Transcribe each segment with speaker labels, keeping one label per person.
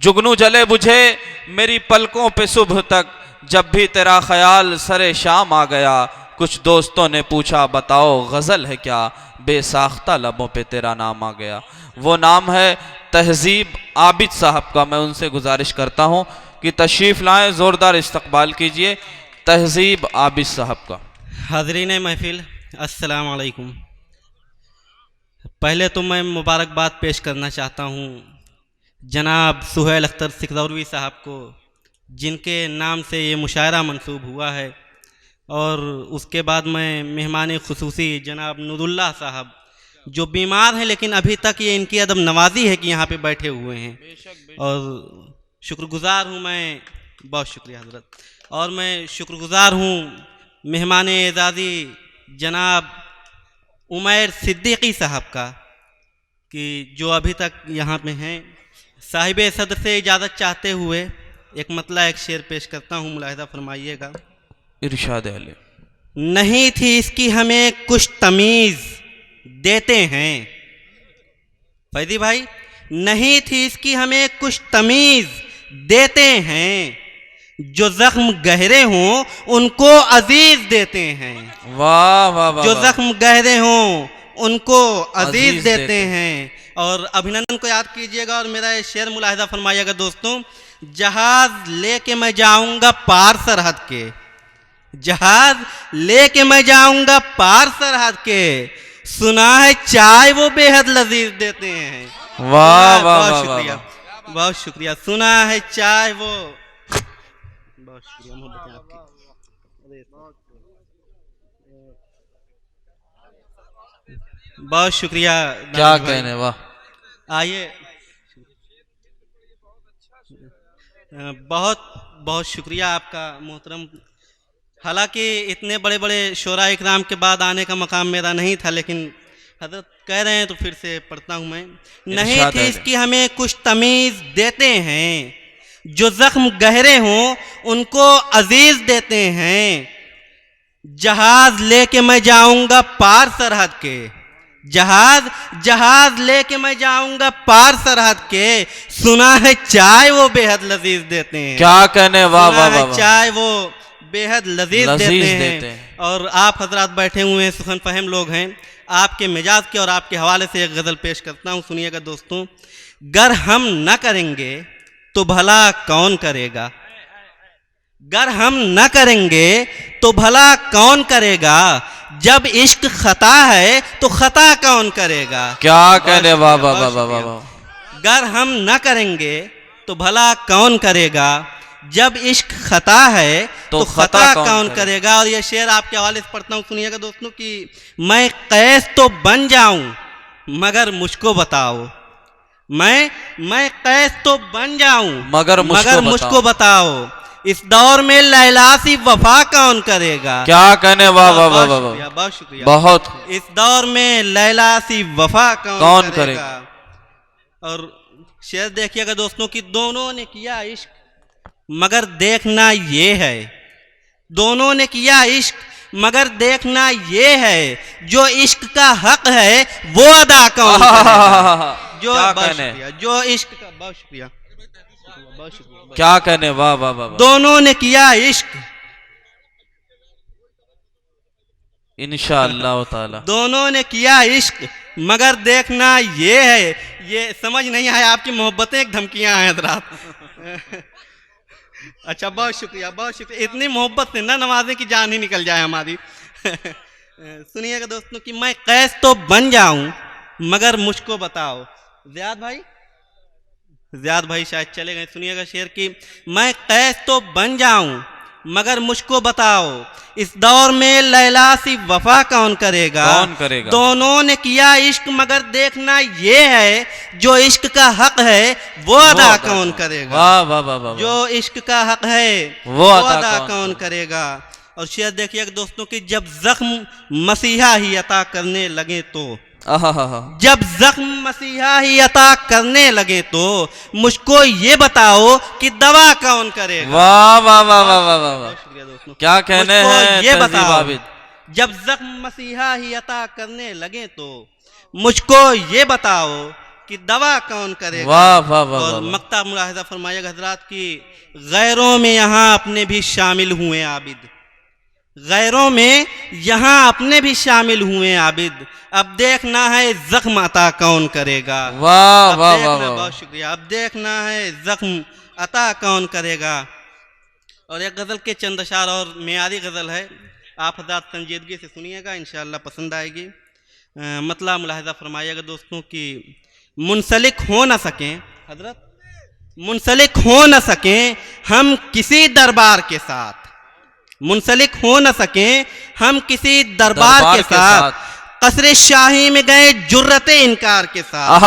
Speaker 1: जुगनू जले बुझे मेरी पलकों पे सुबह तक, जब भी तेरा ख्याल सरे शाम आ गया। कुछ दोस्तों ने पूछा बताओ गज़ल है क्या, बेसाख्ता लबों पे तेरा नाम आ गया। वो नाम है तहजीब आबिद साहब का। मैं उनसे गुजारिश करता हूँ कि तशरीफ़ लाएं, ज़ोरदार इस्तकबाल कीजिए तहजीब आबिद साहब का।
Speaker 2: हाज़रीन महफिल, अस्सलाम वालेकुम। पहले तो मैं मुबारकबाद पेश करना चाहता हूँ जनाब सुहेल अख्तर सिकदौरवी साहब को, जिनके नाम से ये मुशायरा मंसूब हुआ है। और उसके बाद मैं मेहमान खुसूसी जनाब नूरुल्लाह साहब, जो बीमार हैं लेकिन अभी तक ये इनकी अदब नवाजी है कि यहाँ पे बैठे हुए हैं। और शुक्रगुज़ार हूँ मैं, बहुत शुक्रिया हज़रत। और मैं शुक्रगुज़ार हूँ मेहमान एज़ाज़ी जनाब उमैर सिद्दीकी साहब का, कि जो अभी तक यहाँ पे हैं। साहिब सदर से इजाज़त चाहते हुए एक मतला एक शेर पेश करता हूँ, मुलाहिज़ा फरमाइएगा।
Speaker 1: इरशाद अली।
Speaker 2: नहीं थी इसकी हमें कुछ तमीज़ देते हैं फैदी भाई, नहीं थी इसकी हमें कुछ तमीज़ देते हैं, जो ज़ख्म गहरे हों उनको अजीज़ देते हैं।
Speaker 1: वाह वाह वाह।
Speaker 2: जो ज़ख्म गहरे हों उनको अजीज़ देते हैं। और अभिनंदन को याद कीजिएगा और मेरा ये शेर मुलाहिज़ा फरमाइएगा दोस्तों। जहाज़ लेके मैं जाऊंगा पार सरहद के, जहाज़ लेके मैं जाऊंगा पार सरहद के, सुना है चाय वो बेहद लजीज देते हैं।
Speaker 1: वाह वाह
Speaker 2: बहुत
Speaker 1: वाह
Speaker 2: शुक्रिया, बहुत शुक्रिया। सुना है चाय वो, बहुत शुक्रिया मोहब्बत है आपकी। बहुत शुक्रिया।
Speaker 1: क्या कहने, वाह।
Speaker 2: आइए, बहुत बहुत शुक्रिया आपका मोहतरम। हालांकि इतने बड़े बड़े शोरा इकराम के बाद आने का मकाम मेरा नहीं था, लेकिन हजरत कह रहे हैं तो फिर से पढ़ता हूँ मैं। नहीं थी इसकी हमें कुछ तमीज़ देते हैं, जो ज़ख्म गहरे हों उनको अजीज़ देते हैं। जहाज़ लेके मैं जाऊंगा पार सरहद के, जहाज़ लेके मैं जाऊंगा पार सरहद के, सुना है चाय वो बेहद लजीज देते हैं।
Speaker 1: क्या कहने, वाह वाह वाह।
Speaker 2: चाय वो बेहद लजीज देते हैं। और आप हजरात बैठे हुए हैं, सुखन फहम लोग हैं। आपके मिजाज के और आपके हवाले से एक गज़ल पेश करता हूँ, सुनिएगा दोस्तों। गर हम न करेंगे तो भला कौन करेगा, गर हम न करेंगे तो भला कौन करेगा, जब इश्क खता है तो खता कौन करेगा। क्या
Speaker 1: कहने, वाह वाह वाह वाह।
Speaker 2: गर हम न करेंगे तो भला कौन करेगा, जब इश्क खता है तो खता कौन करेगा। और ये शेर आपके हवाले से पढ़ता हूँ, सुनिएगा दोस्तों। कि मैं कैस तो बन जाऊं मगर मुझको बताओ, मैं कैस तो बन जाऊं मगर मुझको बताओ, इस दौर में लैला सी वफा कौन करेगा। क्या कहने, वाह वाह वाह वाह। बहुत शुक्रिया, बहुत। इस दौर में लैला सी वफा कौन करेगा। और शेर देखिएगा दोस्तों कि दोनों ने किया इश्क मगर देखना ये है, दोनों ने किया इश्क मगर देखना ये है, जो इश्क का हक है वो अदा कौन करेगा। जो इश्क का, बहुत शुक्रिया, बहुत शुक्रिया।
Speaker 1: क्या कहने, वाह वाह वाह।
Speaker 2: दोनों ने किया इश्क,
Speaker 1: इंशाअल्लाह ताला
Speaker 2: दोनों ने किया इश्क मगर देखना ये है। ये समझ नहीं आया, आपकी मोहब्बतें एक धमकियां हैं हज़रात। अच्छा, बहुत शुक्रिया, बहुत शुक्रिया। इतनी मोहब्बत से ना नवाज़ें की जान ही निकल जाए हमारी। सुनिएगा दोस्तों कि मैं कैस तो बन जाऊं मगर मुझको बताओ। ज़ियाद भाई शायद चले गए। सुनिएगा शेर की, मैं कैस तो बन जाऊं मगर मुझको बताओ, इस दौर में लैला सी वफा कौन करेगा। दोनों ने किया इश्क मगर देखना ये है, जो इश्क का हक है वो अदा कौन करेगा। वाह वाह वाह। जो इश्क का हक है वो अदा कौन करेगा। और शेर देखिए दोस्तों कि जब जख्म मसीहा ही अता करने लगे तो, जब जख्म मसीहा ही अता करने लगे तो, मुझको ये बताओ कि दवा कौन करेगा। वाह वाह वाह वाह वाह वाह।
Speaker 1: क्या कहने हैं,
Speaker 2: ये बताओ। जब जख्म मसीहा ही अता करने लगे तो, मुझको ये बताओ कि दवा कौन करेगा।
Speaker 1: वाह वाह वाह
Speaker 2: और
Speaker 1: वाह।
Speaker 2: मक्ता मुलाहिजा फरमाइएगा हजरात की गैरों में यहाँ अपने भी शामिल हुए आबिद, गैरों में यहाँ अपने भी शामिल हुए आबिद, अब देखना है जख्म अता कौन करेगा।
Speaker 1: वाह
Speaker 2: अब
Speaker 1: वाह
Speaker 2: देखना,
Speaker 1: वाह वाह।
Speaker 2: बहुत शुक्रिया। अब देखना है जख्म अता कौन करेगा। और एक गज़ल के चंद अशार और मेयारी गज़ल है, आप हज़रात संजीदगी से सुनिएगा, इंशाअल्लाह पसंद आएगी। मतलब मुलाहिज़ा फरमाइएगा दोस्तों कि मुंसलिक हो न सकें हजरत, मुंसलिक हो न सकें हम किसी दरबार के साथ, मुंसलिक हो न सकें हम किसी दरबार के साथ, कसरे शाही में गए जुर्रते इनकार के साथ,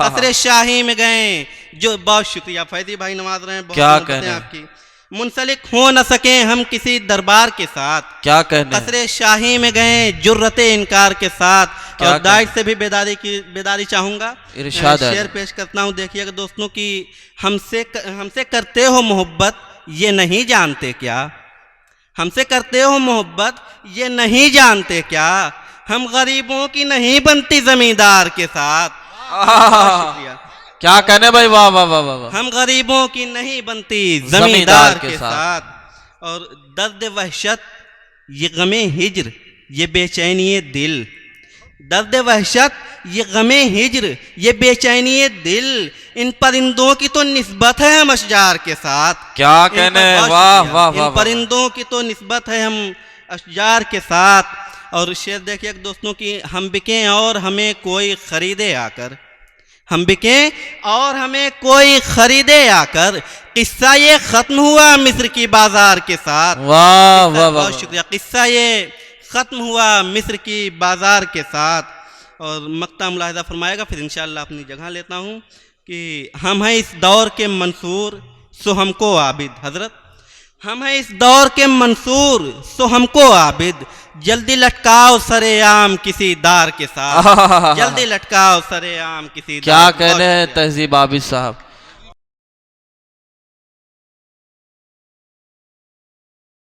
Speaker 2: कसरे शाही में गए जो। बहुत शुक्रिया फैदी भाई, नवाज रहे हैं, बहुत
Speaker 1: क्या
Speaker 2: मोहब्बत है
Speaker 1: कहने
Speaker 2: आपकी। मुंसलिक हो न सके हम किसी दरबार के साथ,
Speaker 1: क्या कहने,
Speaker 2: कसरे शाही में गए जुर्रते इनकार के साथ। और दाइश से भी बेदारी चाहूंगा,
Speaker 1: इरशाद है।
Speaker 2: शेर पेश करता हूँ, देखिएगा दोस्तों कि हमसे करते हो मोहब्बत ये नहीं जानते क्या, हमसे करते हो मोहब्बत ये नहीं जानते क्या, हम गरीबों की नहीं बनती जमींदार के साथ। शुक्रिया।
Speaker 1: क्या कहने भाई, वाह वाह वाह वाह।
Speaker 2: हम गरीबों की नहीं बनती जमींदार के साथ। और दर्द वहशत ये गमे हिज्र ये बेचैनी दिल, दर्द वहशत ये गमे हिज्र ये बेचैनी दिल, इन परिंदों की तो निस्बत है हम अशजार के साथ।
Speaker 1: क्या कहने, वाह वाह वाह।
Speaker 2: इन परिंदों की तो निस्बत है हम अशजार के साथ। और शेर देखिए दोस्तों कि हम बिकें और हमें कोई खरीदे आकर, हम बिकें और हमें कोई खरीदे आकर, किस्सा ये खत्म हुआ मिस्र की बाजार के साथ।
Speaker 1: वाह वाह वाह।
Speaker 2: बहुत शुक्रिया। किस्सा ये खत्म हुआ मिस्र की बाजार के साथ। और मक्ता मुलाहिज़ा फरमाएगा, फिर इंशाअल्लाह अपनी जगह लेता हूँ कि हम हैं इस दौर के मंसूर सो हमको आबिद हजरत, हम हैं इस दौर के मंसूर सो हमको आबिद, जल्दी लटकाओ सरेआम किसी दार के साथ, जल्दी लटकाओ सरेआम किसी दार।
Speaker 1: क्या कहने हैं तहजीब आबिद साहब।